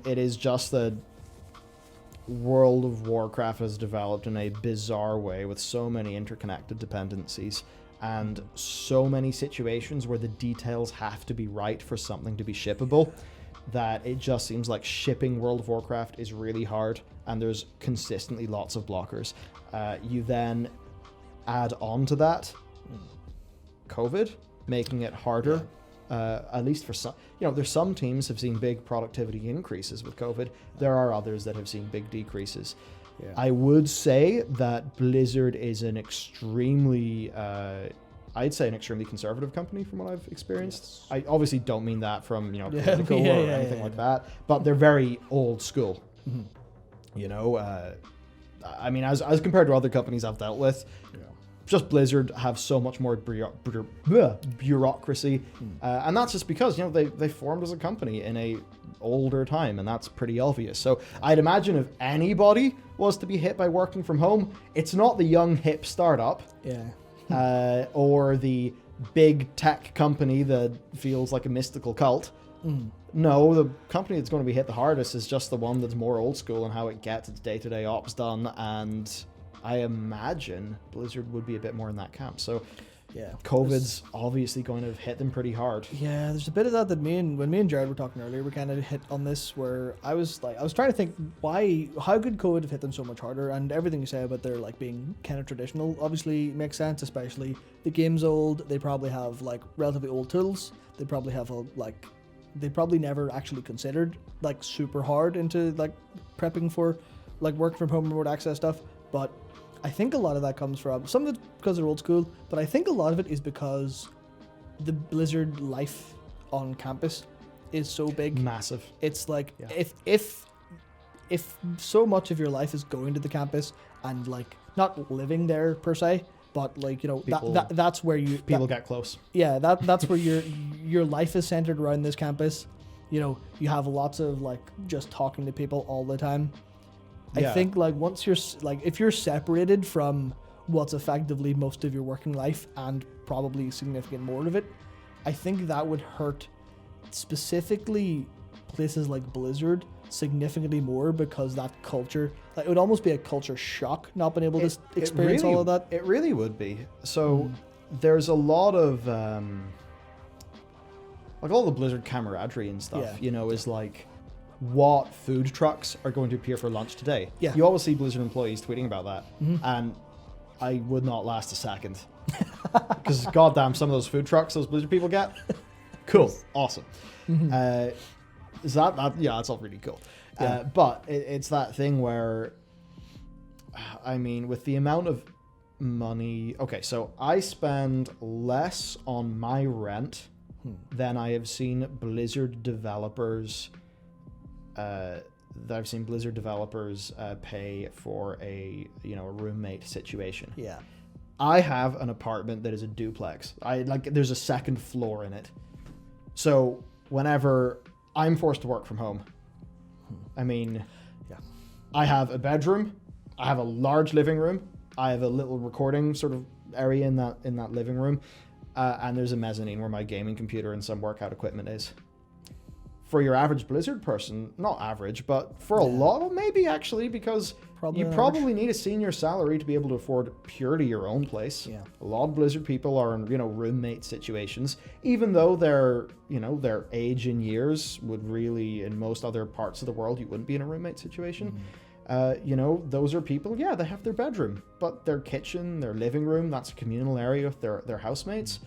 It is just that World of Warcraft has developed in a bizarre way with so many interconnected dependencies and so many situations where the details have to be right for something to be shippable, that it just seems like shipping World of Warcraft is really hard, and there's consistently lots of blockers. You then add on to that COVID, making it harder. At least for some, there's some teams have seen big productivity increases with COVID. There are others that have seen big decreases. Yeah. I would say that Blizzard is an extremely, I'd say an extremely conservative company from what I've experienced. Yes. I obviously don't mean that from, political or anything like that, but they're very old school. I mean, as compared to other companies I've dealt with, just Blizzard have so much more bureaucracy, and that's just because they formed as a company in a older time, and that's pretty obvious. So I'd imagine if anybody was to be hit by working from home, it's not the young hip startup, or the big tech company that feels like a mystical cult. No, the company that's going to be hit the hardest is just the one that's more old school in how it gets its day-to-day ops done, and I imagine Blizzard would be a bit more in that camp. So COVID's obviously going to hit them pretty hard. Yeah, there's a bit of that when me and Jared were talking earlier, we kind of hit on this where I was trying to think how could COVID have hit them so much harder, and everything you say about their being kind of traditional obviously makes sense, especially the game's old, they probably have relatively old tools, they probably have they probably never actually considered super hard into prepping for work from home, remote access stuff. But I think a lot of that comes from some of it because they're old school, but I think a lot of it is because the Blizzard life on campus is so big, massive. It's if so much of your life is going to the campus and not living there per se, but that's where people get close. Yeah, that's where your life is centered around this campus. You have lots of just talking to people all the time. I think once you're if you're separated from what's effectively most of your working life and probably significant more of it, I think that would hurt specifically places like Blizzard significantly more, because that culture, it would almost be a culture shock not being able to experience all of that. It really would be. So there's a lot of all the Blizzard camaraderie and stuff, is what food trucks are going to appear for lunch today. Yeah. You always see Blizzard employees tweeting about that, and I would not last a second. Because goddamn, some of those food trucks those Blizzard people get, cool, awesome. Is that that's all really cool. But it's that thing where, I mean, with the amount of money, okay, so I spend less on my rent than I have seen Blizzard developers pay for a roommate situation. Yeah. I have an apartment that is a duplex. There's a second floor in it. So whenever I'm forced to work from home, I mean, I have a bedroom, I have a large living room, I have a little recording sort of area in that living room, and there's a mezzanine where my gaming computer and some workout equipment is. For your average Blizzard person, not average, but for a lot, maybe actually, because you probably need a senior salary to be able to afford purely your own place. Yeah. A lot of Blizzard people are in, roommate situations, even though their age in years would really, in most other parts of the world, you wouldn't be in a roommate situation. Those are people, they have their bedroom, but their kitchen, their living room, that's a communal area with their housemates.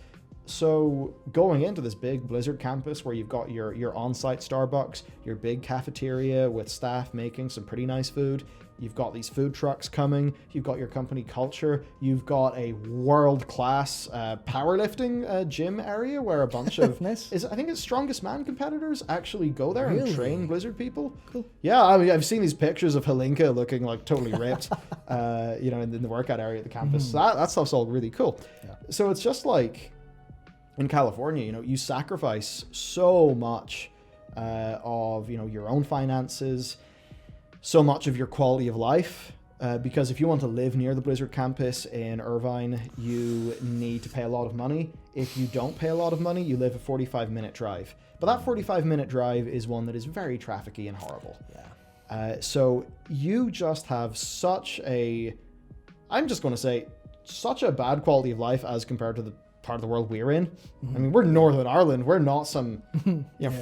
So going into this big Blizzard campus where you've got your on-site Starbucks, your big cafeteria with staff making some pretty nice food, you've got these food trucks coming, you've got your company culture, you've got a world-class powerlifting gym area where a bunch of nice. I think it's Strongest Man competitors actually go there and train Blizzard people. Cool. Yeah, I mean, I've seen these pictures of Helinka looking totally ripped, in the workout area at the campus. So that stuff's all really cool. Yeah. So it's just in California, you sacrifice so much of, your own finances, so much of your quality of life, because if you want to live near the Blizzard campus in Irvine, you need to pay a lot of money. If you don't pay a lot of money, you live a 45-minute drive. But that 45-minute drive is one that is very trafficky and horrible. Yeah. So you just have I'm just going to say, such a bad quality of life as compared to the part of the world we're in. I mean, we're Northern Ireland. We're not some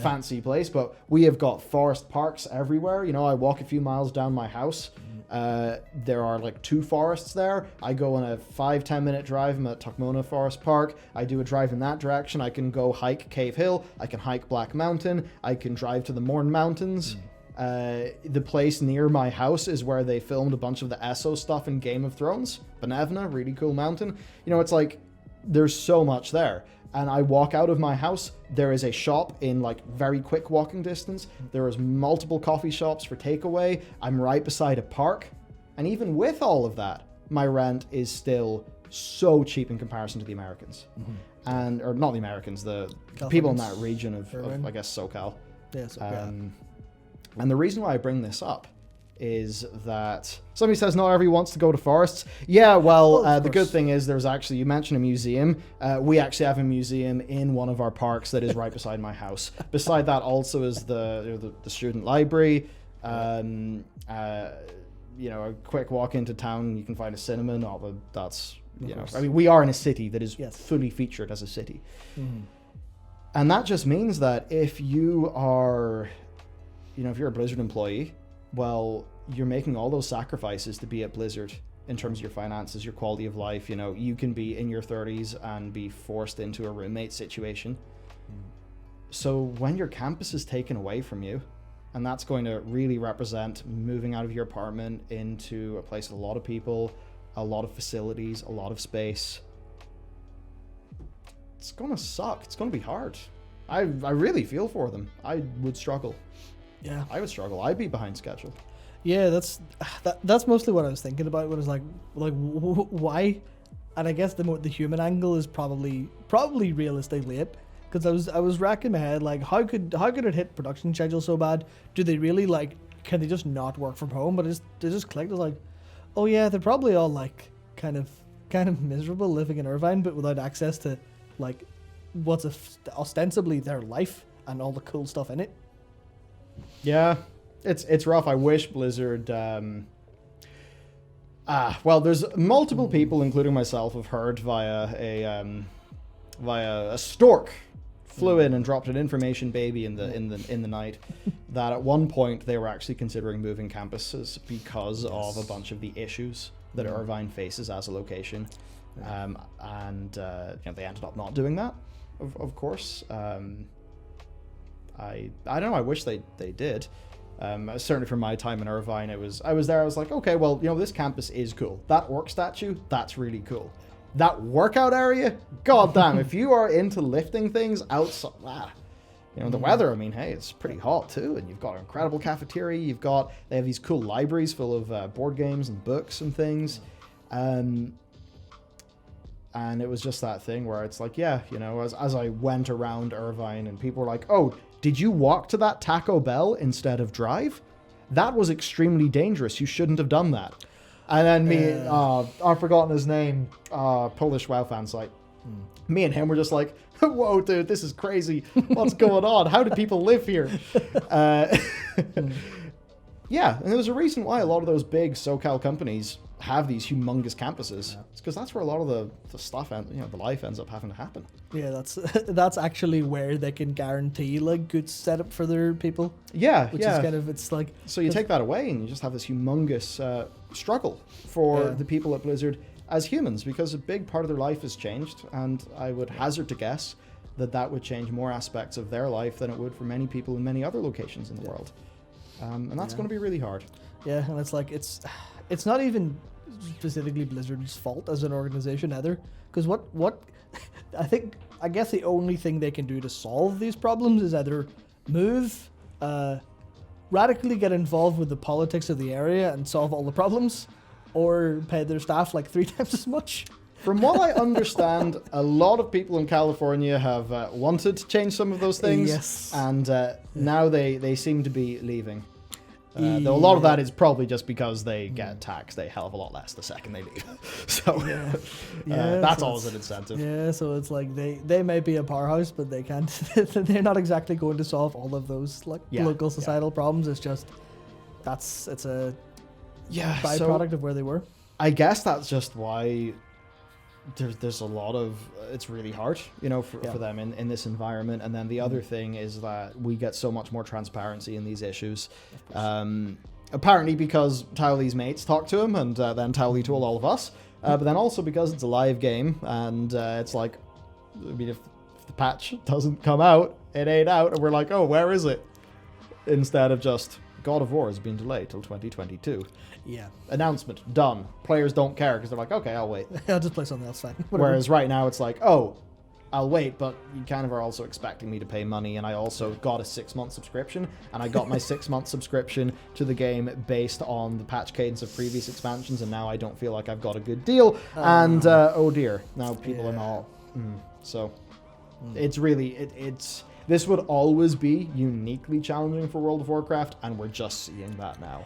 fancy place, but we have got forest parks everywhere. You know, I walk a few miles down my house. There are like 2 forests there. I go on a 5-10 minute drive. I'm at Tuckmona Forest Park. I do a drive in that direction. I can go hike Cave Hill. I can hike Black Mountain. I can drive to the Mourne Mountains. The place near my house is where they filmed a bunch of the Esso stuff in Game of Thrones. Benevna, really cool mountain. You know, it's like, there's so much there. And I walk out of my house, there is a shop in like very quick walking distance. There is multiple coffee shops for takeaway. I'm right beside a park. And even with all of that, my rent is still so cheap in comparison to the Americans. Or not the Americans, the people in that region of I guess, SoCal. Yeah, SoCal. And the reason why I bring this up is that somebody says not everyone wants to go to forests. Yeah, well, the good thing is there's actually, you mentioned a museum. We actually have a museum in one of our parks that is right beside my house. Beside that also is the student library. You know, a quick walk into town, you can find a cinema. Not that that's, you know, I mean, we are in a city that is fully featured as a city. And that just means that if you are, you know, if you're a Blizzard employee, well, you're making all those sacrifices to be at Blizzard in terms of your finances, your quality of life. You know, you can be in your 30s and be forced into a roommate situation. So when your campus is taken away from you, and that's going to really represent moving out of your apartment into a place with a lot of people, a lot of facilities, a lot of space, it's going to suck. It's going to be hard. I really feel for them. I would struggle. Yeah, I would struggle. I'd be behind schedule. Yeah, that's mostly what I was thinking about. When I was like why? And I guess the human angle is probably realistically it, because I was racking my head like how could it hit production schedule so bad? Do they really like? Can they just not work from home? But they just clicked. It's like, oh yeah, they're probably all like kind of miserable living in Irvine, but without access to like what's ostensibly their life and all the cool stuff in it. Yeah, it's rough. I wish Blizzard. Well, there's multiple people, including myself, have heard via a stork flew in and dropped an information baby in the night that at one point they were actually considering moving campuses because of a bunch of the issues that Irvine faces as a location, and you know, they ended up not doing that. Of course. I don't know. I wish they did. Certainly from my time in Irvine, I was there. I was like, okay, well, you know, this campus is cool. That work statue, that's really cool. That workout area, goddamn, if you are into lifting things outside, you know, the weather. I mean, hey, it's pretty hot too, and you've got an incredible cafeteria. They have these cool libraries full of board games and books and things. And it was just that thing where it's like, yeah, you know, as I went around Irvine and people were like, oh, did you walk to that Taco Bell instead of drive? That was extremely dangerous. You shouldn't have done that. And then I've forgotten his name, Polish WoW fan site. Me and him were just like, whoa, dude, this is crazy. What's going on? How do people live here? Yeah, and there's a reason why a lot of those big SoCal companies have these humongous campuses. Yeah. It's because that's where a lot of the stuff, the life ends up having to happen. Yeah, that's actually where they can guarantee like good setup for their people. Yeah, which is kind of, it's like, so you take that away and you just have this humongous struggle for the people at Blizzard as humans, because a big part of their life has changed, and I would hazard to guess that would change more aspects of their life than it would for many people in many other locations in the world. And that's going to be really hard. Yeah, and it's like, it's not even specifically Blizzard's fault as an organization either, because what I guess the only thing they can do to solve these problems is either move, radically get involved with the politics of the area and solve all the problems, or pay their staff like 3 times as much. From what I understand, a lot of people in California have wanted to change some of those things, yes. And now they seem to be leaving. Though a lot of that is probably just because they get taxed a hell of a lot less the second they leave. So that's so always an incentive. Yeah, so it's like they may be a powerhouse, but they can't. They're not exactly going to solve all of those like local societal problems. It's just it's a byproduct of where they were. I guess that's just why there's a lot of it's really hard, for them in this environment. And then the other thing is that we get so much more transparency in these issues. Apparently because Towley's mates talk to him, and then Towley told all of us. But then also because it's a live game, and it's like, I mean, if the patch doesn't come out, it ain't out, and we're like, oh, where is it? Instead of just God of War has been delayed till 2022. Yeah. Announcement done. Players don't care because they're like, okay, I'll wait. I'll just play something else fine. Whereas right now it's like, oh, I'll wait, but you kind of are also expecting me to pay money, and I also got a 6-month subscription, and I got my 6-month subscription to the game based on the patch cadence of previous expansions, and now I don't feel like I've got a good deal, and oh dear, now people are not. It's really, this would always be uniquely challenging for World of Warcraft, and we're just seeing that now.